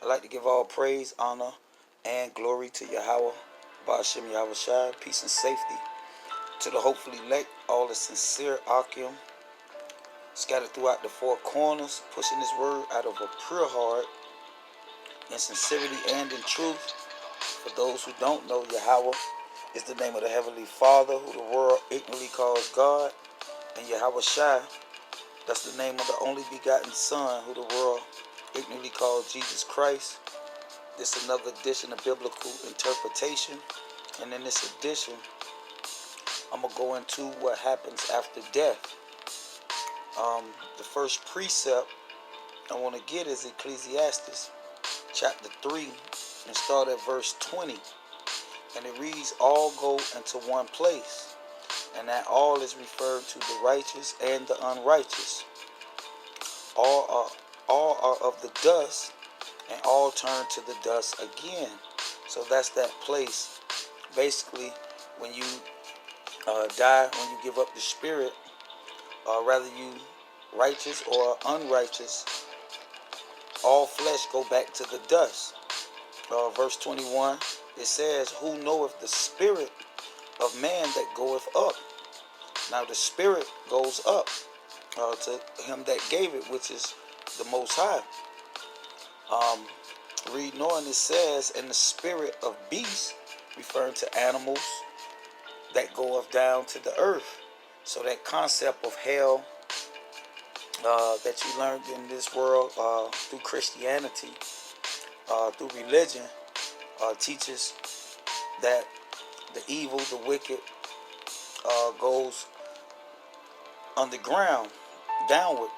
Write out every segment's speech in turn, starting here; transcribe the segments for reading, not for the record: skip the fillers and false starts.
I'd like to give all praise, honor, and glory to Yahweh, Ba'ashem Yahweh Shai, peace and safety to the hopefully elect, all the sincere Akim, scattered throughout the four corners, pushing this word out of a pure heart, in sincerity and in truth. For those who don't know, Yahweh is the name of the Heavenly Father, who the world ignorantly calls God, and Yahweh Shai, that's the name of the only begotten Son, who the world ignorantly calls Jesus Christ. This is another edition of biblical interpretation, and in this edition, I'm going to go into what happens after death. The first precept I want to get is Ecclesiastes chapter 3 and start at verse 20. And it reads, all go into one place, and that all is referred to the righteous and the unrighteous. All are of the dust, and all turn to the dust again. So that's that place. Basically, when you die, when you give up the spirit, whether you righteous or unrighteous, all flesh go back to the dust. Verse 21, it says, who knoweth the spirit of man that goeth up? Now the spirit goes up to him that gave it, which is the Most High. Reading on, it says, and the spirit of beasts, referring to animals that goeth down to the earth. So that concept of hell that you learned in this world through Christianity, through religion, teaches that the evil, the wicked, goes underground, downward,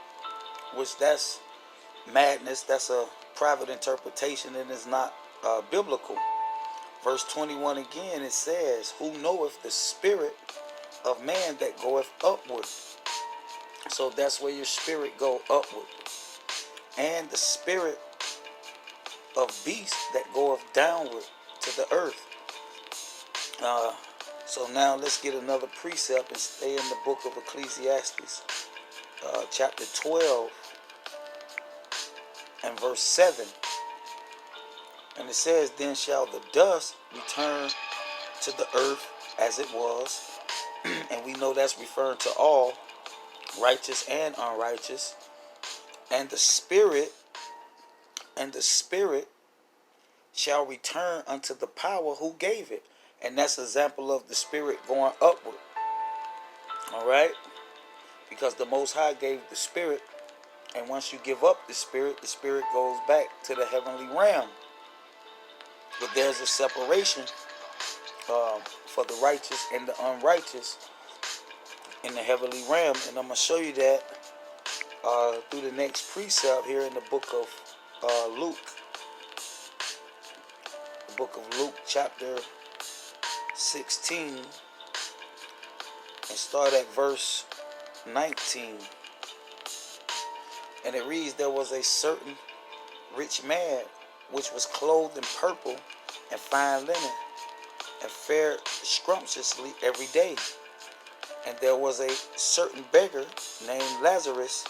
which that's madness. That's a private interpretation and is not biblical. Verse 21 again, it says, who knoweth the spirit of man that goeth upward? So that's where your spirit go, upward. And the spirit of beast that goeth downward to the earth. So now let's get another precept and stay in the book of Ecclesiastes, chapter 12 and verse 7. And it says, then shall the dust return to the earth as it was. And we know that's referring to all, righteous and unrighteous. And the spirit shall return unto the power who gave it. And that's an example of the spirit going upward. All right? Because the Most High gave the spirit. And once you give up the spirit goes back to the heavenly realm. But there's a separation for the righteous and the unrighteous in the heavenly realm. And I'm going to show you that through the next precept here in the book of Luke. The book of Luke chapter 16 and start at verse 19. And it reads, there was a certain rich man which was clothed in purple and fine linen, and fared scrumptiously every day. And there was a certain beggar named Lazarus,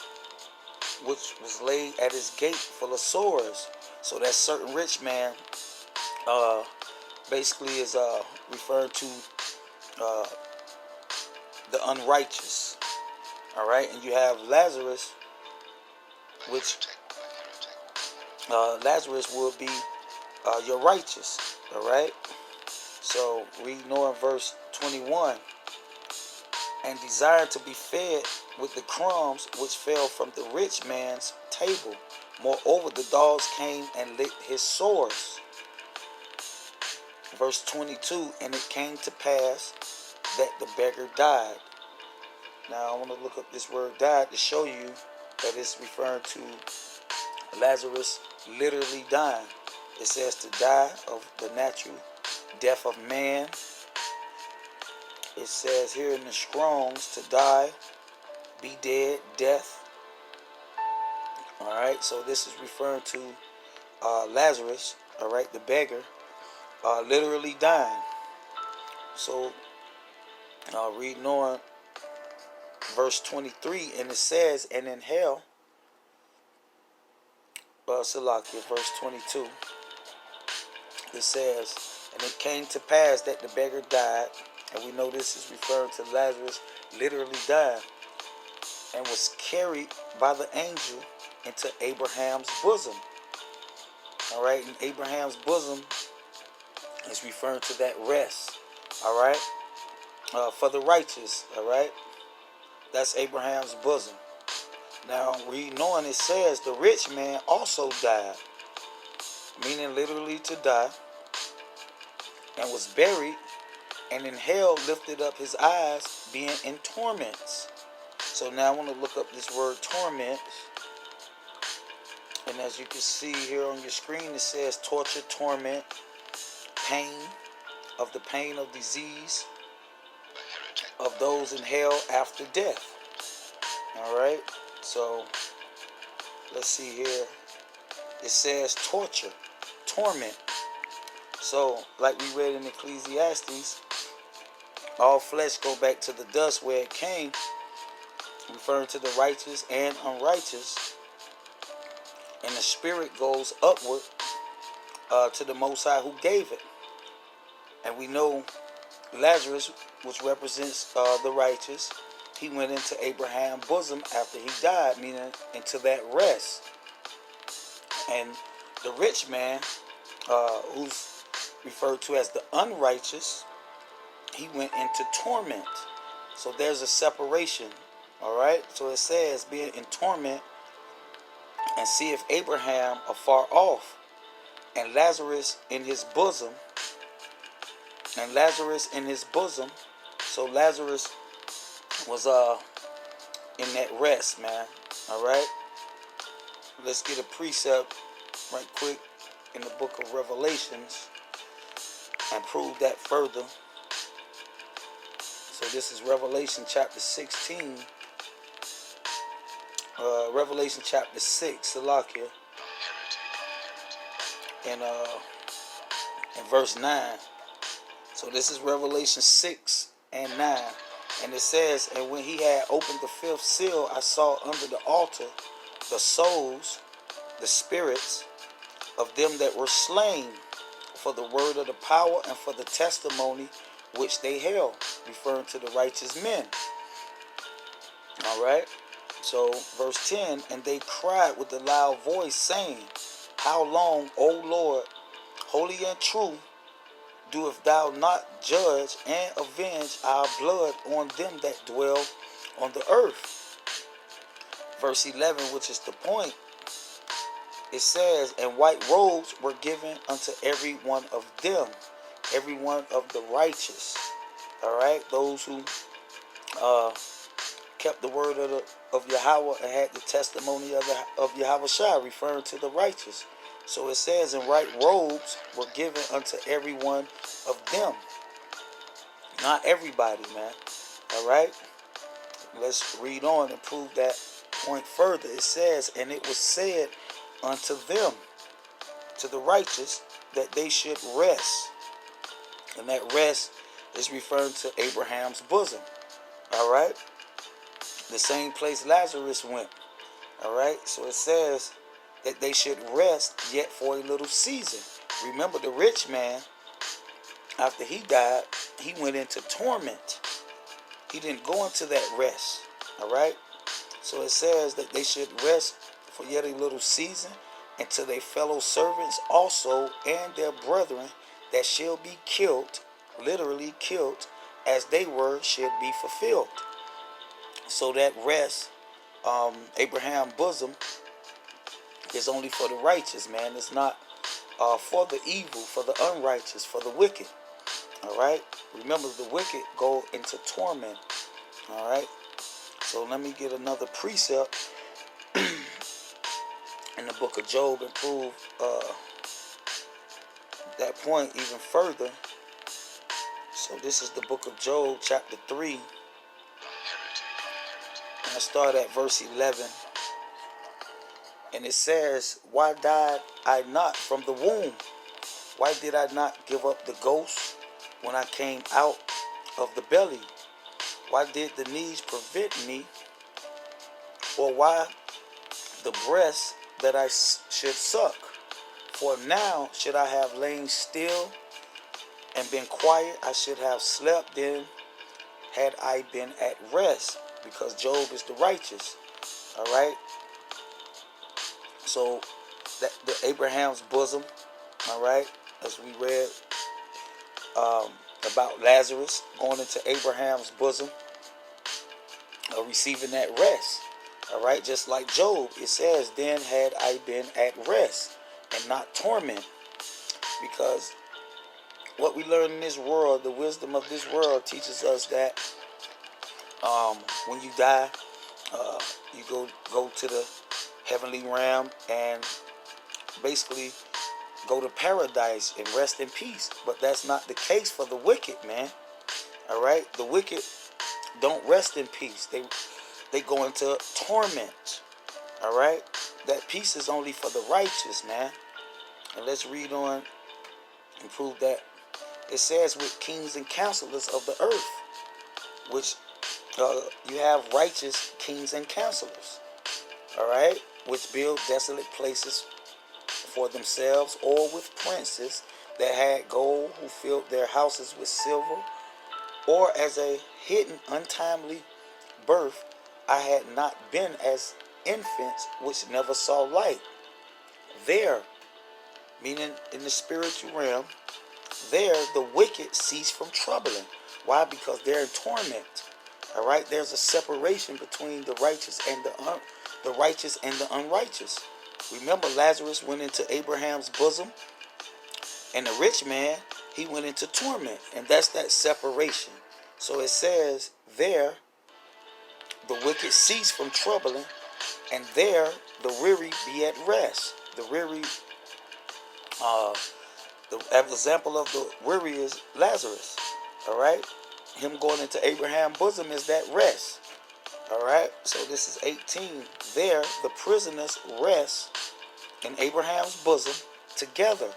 which was laid at his gate full of sores. So that certain rich man basically is referring to the unrighteous. All right, and you have Lazarus, which Lazarus will be your righteous. All right. So reading on verse 21, and desired to be fed with the crumbs which fell from the rich man's table. Moreover, the dogs came and licked his sores. Verse 22, and it came to pass that the beggar died. Now I want to look up this word died to show you that it's referring to Lazarus literally dying. It says to die of the natural death of man. It says here in the Strongs to die, be dead, death. Alright, so this is referring to Lazarus, alright, the beggar, literally dying. So reading on verse 23, and it says, and in hell Salakia, verse 22. It says, and it came to pass that the beggar died, and we know this is referring to Lazarus literally died, and was carried by the angel into Abraham's bosom. All right, and Abraham's bosom is referring to that rest. All right, for the righteous. All right, that's Abraham's bosom. Now, reading on, it says the rich man also died, meaning literally to die, and was buried, and in hell lifted up his eyes, being in torments. So now I want to look up this word torment. And as you can see here on your screen, it says torture, torment, pain, of the pain of disease, of those in hell after death. All right, so let's see here. It says torture, torment. So, like we read in Ecclesiastes, all flesh go back to the dust where it came, referring to the righteous and unrighteous. And the spirit goes upward to the Most High who gave it. And we know Lazarus, which represents the righteous, he went into Abraham's bosom after he died, meaning into that rest. And the rich man, who's referred to as the unrighteous, he went into torment. So there's a separation. All right. So it says, being in torment, and see if Abraham afar off, and Lazarus in his bosom. And Lazarus in his bosom. So Lazarus was in that rest, man. All right. Let's get a precept right quick in the book of Revelations and prove that further. So this is Revelation chapter 16. Revelation chapter 6, Salakia, and verse 9. So this is Revelation 6 and 9. And it says, and when he had opened the fifth seal, I saw under the altar the souls, the spirits of them that were slain for the word of the power and for the testimony which they held, referring to the righteous men. All right. So verse 10, and they cried with a loud voice, saying, how long, O Lord, holy and true, doest thou not judge and avenge our blood on them that dwell on the earth? Verse 11, which is the point, it says, and white robes were given unto every one of them, every one of the righteous. All right, those who kept the word of Yahweh and had the testimony of Yahweh Shai, referring to the righteous. So it says, and white robes were given unto every one of them. Not everybody, man. All right. Let's read on and prove that point further. It says, and it was said unto them, to the righteous, that they should rest. And that rest is referring to Abraham's bosom. All right. The same place Lazarus went. All right. So it says that they should rest yet for a little season. Remember, the rich man, after he died, he went into torment. He didn't go into that rest. All right. So it says that they should rest for yet a little season until their fellow servants also and their brethren that shall be killed, literally killed, as they were, should be fulfilled. So that rest, Abraham's bosom, is only for the righteous, man. It's not for the evil, for the unrighteous, for the wicked. All right. Remember, the wicked go into torment. All right. So let me get another precept in the book of Job and prove that point even further. So this is the book of Job, chapter 3. And I start at verse 11. And it says, why died I not from the womb? Why did I not give up the ghost when I came out of the belly? Why did the knees prevent me? Or why the breast that I should suck. For now should I have lain still and been quiet, I should have slept, then had I been at rest, because Job is the righteous. All right. So that the Abraham's bosom. All right, as we read about Lazarus going into Abraham's bosom, receiving that rest. All right, just like Job, it says, "Then had I been at rest and not torment," because what we learn in this world, the wisdom of this world, teaches us that when you die, you go to the heavenly realm and basically go to paradise and rest in peace. But that's not the case for the wicked, man. All right, the wicked don't rest in peace. They go into torment. All right, that peace is only for the righteous, man. And let's read on and prove that. It says, with kings and counselors of the earth, which you have righteous kings and counselors, all right, which build desolate places for themselves, or with princes that had gold, who filled their houses with silver, or as a hidden untimely birth, I had not been as infants which never saw light. There, meaning in the spiritual realm, there the wicked cease from troubling. Why? Because they're in torment. All right, there's a separation between the righteous and the righteous and the unrighteous. Remember, Lazarus went into Abraham's bosom, and the rich man, he went into torment, and that's that separation. So it says there the wicked cease from troubling, and there the weary be at rest. The weary, the example of the weary is Lazarus. All right, him going into Abraham's bosom is that rest. All right, so this is 18. There the prisoners rest in Abraham's bosom together.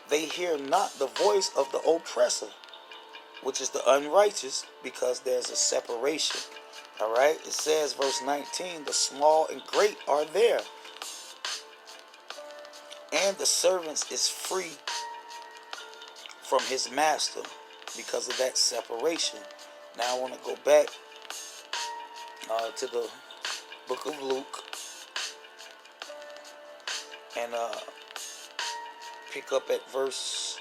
They hear not the voice of the oppressor, which is the unrighteous, because there's a separation. All right, it says, verse 19, the small and great are there, and the servant is free from his master because of that separation. Now I want to go back to the book of Luke and pick up at verse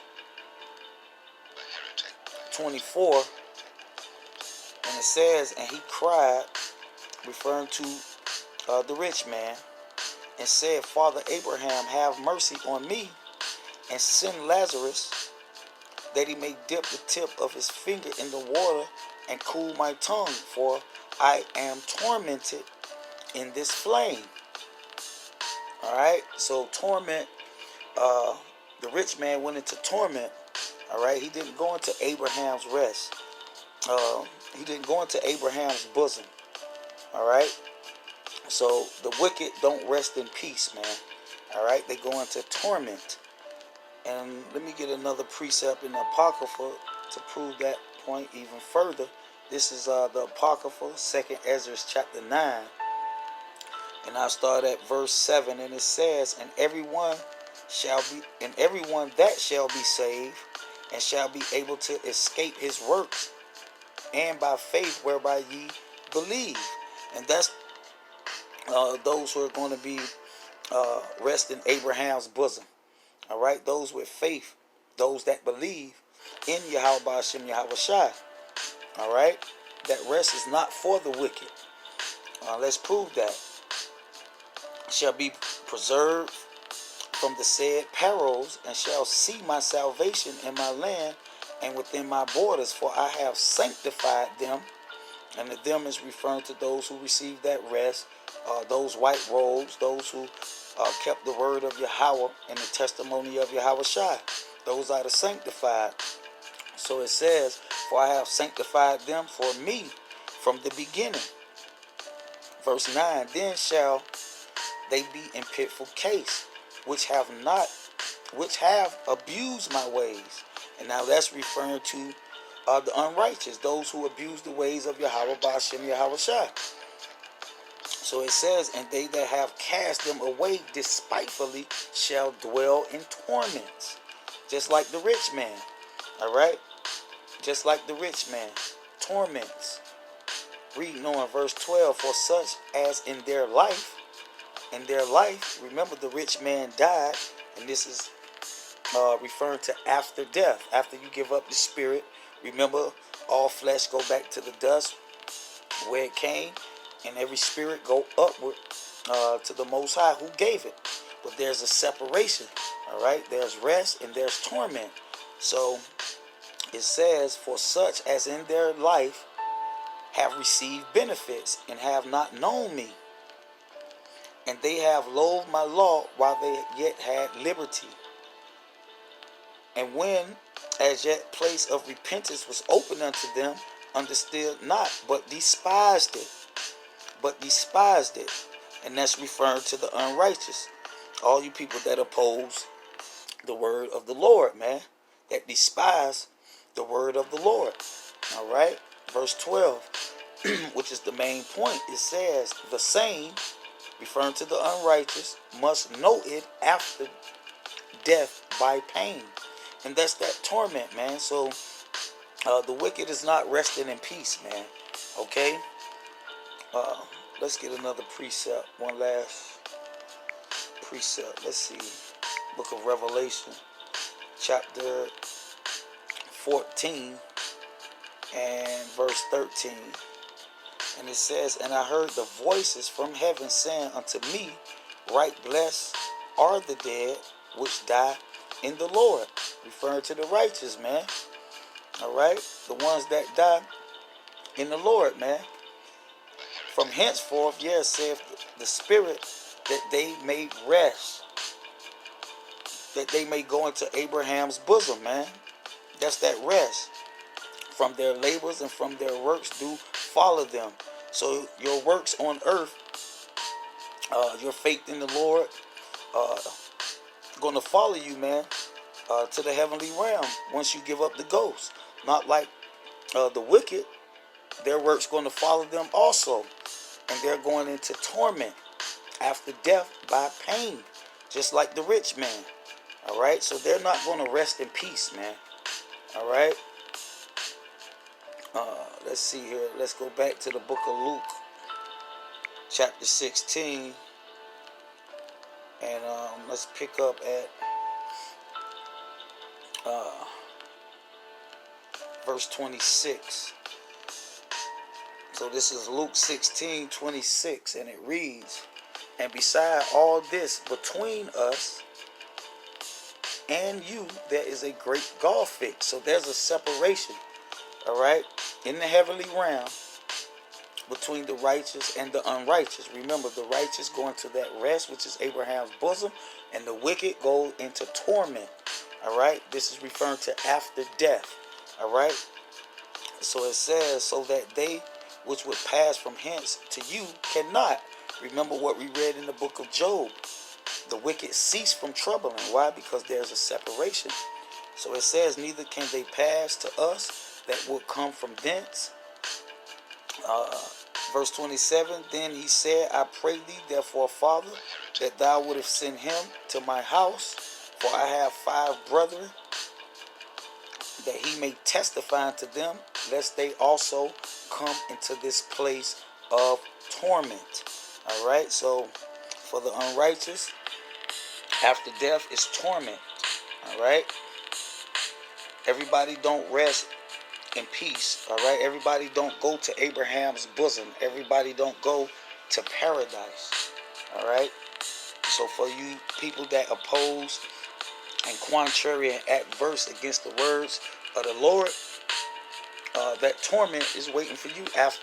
24, and it says, and he cried, referring to the rich man, and said, Father Abraham, have mercy on me, and send Lazarus, that he may dip the tip of his finger in the water and cool my tongue, for I am tormented in this flame. All right, so torment, the rich man went into torment. All right, he didn't go into Abraham's rest. He didn't go into Abraham's bosom. All right, so the wicked don't rest in peace, man. All right, they go into torment. And let me get another precept in the Apocrypha to prove that point even further. This is the Apocrypha, 2nd Ezra chapter 9. And I'll start at verse 7. And it says, and everyone that shall be saved, and shall be able to escape his works, and by faith whereby ye believe. And that's those who are going to be rest in Abraham's bosom. All right, those with faith, those that believe in Yahweh Ba'ashem Yahweh Shai. All right, that rest is not for the wicked. Let's prove that. Shall be preserved from the said perils, and shall see my salvation in my land and within my borders, for I have sanctified them. And the them is referring to those who received that rest, those white robes, those who kept the word of Yahweh and the testimony of Yahweh Shai. Those are the sanctified. So it says, for I have sanctified them for me from the beginning. Verse 9, then shall they be in pitiful case, which have abused my ways. And now that's referring to the unrighteous, those who abuse the ways of Yahweh Ba'ashem Yahweh Shai. So it says, and they that have cast them away despitefully shall dwell in torments. Just like the rich man. All right? Just like the rich man. Torments. Reading on verse 12, for such as in their life, remember the rich man died, and this is referring to after death. After you give up the spirit, remember all flesh go back to the dust where it came, and every spirit go upward to the Most High who gave it. But there's a separation, all right? There's rest and there's torment. So it says, for such as in their life have received benefits and have not known me, and they have loathed my law while they yet had liberty. And when as yet place of repentance was open unto them, understood not, but despised it. And that's referring to the unrighteous. All you people that oppose the word of the Lord, man. That despise the word of the Lord. All right. Verse 12, which is the main point. It says, the same, referring to the unrighteous, must know it after death by pain. And that's that torment, man. So the wicked is not resting in peace, man. Okay? Let's get another precept. One last precept. Let's see. Book of Revelation, chapter 14 and verse 13. And it says, and I heard the voices from heaven saying unto me, right blessed are the dead which die in the Lord. Referring to the righteous, man. All right? The ones that die in the Lord, man. From henceforth, yes, saith the Spirit, that they may rest. That they may go into Abraham's bosom, man. That's that rest. From their labors and from their works do follow them. So your works on earth, your faith in the Lord, going to follow you, man, to the heavenly realm once you give up the ghost. Not like the wicked. Their works going to follow them also. And they're going into torment after death by pain. Just like the rich man. All right? So they're not going to rest in peace, man. All right? Let's see here. Let's go back to the book of Luke, chapter 16. And let's pick up at verse 26. So this is Luke 16:26, and it reads, and beside all this, between us and you, there is a great gulf fixed. So there's a separation, all right, in the heavenly realm between the righteous and the unrighteous. Remember, the righteous go into that rest, which is Abraham's bosom, and the wicked go into torment, all right? This is referring to after death, all right? So it says, so that they which would pass from hence to you cannot. Remember what we read in the book of Job. The wicked cease from troubling. Why? Because there's a separation. So it says, neither can they pass to us that will come from thence. Verse 27, then he said, I pray thee, therefore, Father, that thou wouldest send him to my house, for I have 5 brethren, that he may testify unto them, lest they also come into this place of torment. All right, so for the unrighteous, after death is torment. All right, everybody don't rest in peace. All right, everybody don't go to Abraham's bosom. Everybody don't go to paradise. All right, so for you people that oppose and contrary and adverse against the words of the Lord, that torment is waiting for you after